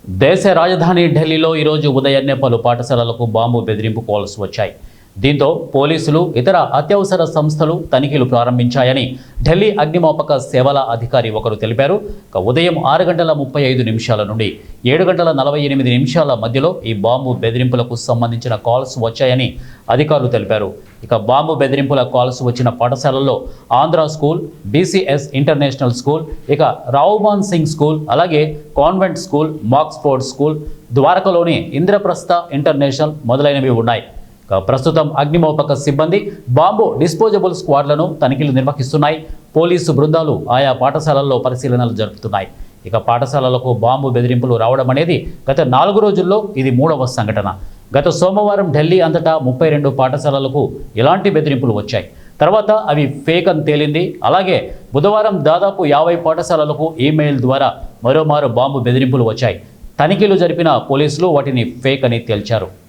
దేశ రాజధాని ఢిల్లీలో ఈరోజు ఉదయాన్నే పలు పాఠశాలలకు బాంబు బెదిరింపు కాల్స్ వచ్చాయి. దీంతో పోలీసులు ఇతర అత్యవసర సంస్థలు తనిఖీలు ప్రారంభించాయని ఢిల్లీ అగ్నిమాపక సేవల అధికారి ఒకరు తెలిపారు. ఉదయం 6:35 నుండి 7:48 మధ్యలో ఈ బాంబు బెదిరింపులకు సంబంధించిన కాల్స్ వచ్చాయని అధికారులు తెలిపారు. బాంబు బెదిరింపుల కాల్స్ వచ్చిన పాఠశాలల్లో Andhra school, BCS international school, Raoman Singh school, అలాగే కాన్వెంట్ స్కూల్, మాక్స్ఫోర్డ్ స్కూల్, ద్వారకలోని ఇంద్రప్రస్థ ఇంటర్నేషనల్ మొదలైనవి ఉన్నాయి. ప్రస్తుతం అగ్నిమాపక సిబ్బంది బాంబు డిస్పోజబుల్ స్క్వాడ్లను తనిఖీలు నిర్వహిస్తున్నాయి. పోలీసు బృందాలు ఆయా పాఠశాలల్లో పరిశీలనలు జరుపుతున్నాయి. పాఠశాలలకు బాంబు బెదిరింపులు రావడం అనేది గత 4 రోజుల్లో ఇది 3వ సంఘటన. గత సోమవారం ఢిల్లీ అంతటా 32 పాఠశాలలకు ఇలాంటి బెదిరింపులు వచ్చాయి. తర్వాత అవి ఫేక్ అని తేలింది. అలాగే బుధవారం దాదాపు 50 పాఠశాలలకు ఈమెయిల్ ద్వారా మరోమారు బాంబు బెదిరింపులు వచ్చాయి. తనిఖీలు జరిపిన పోలీసులు వాటిని ఫేక్ అని తేల్చారు.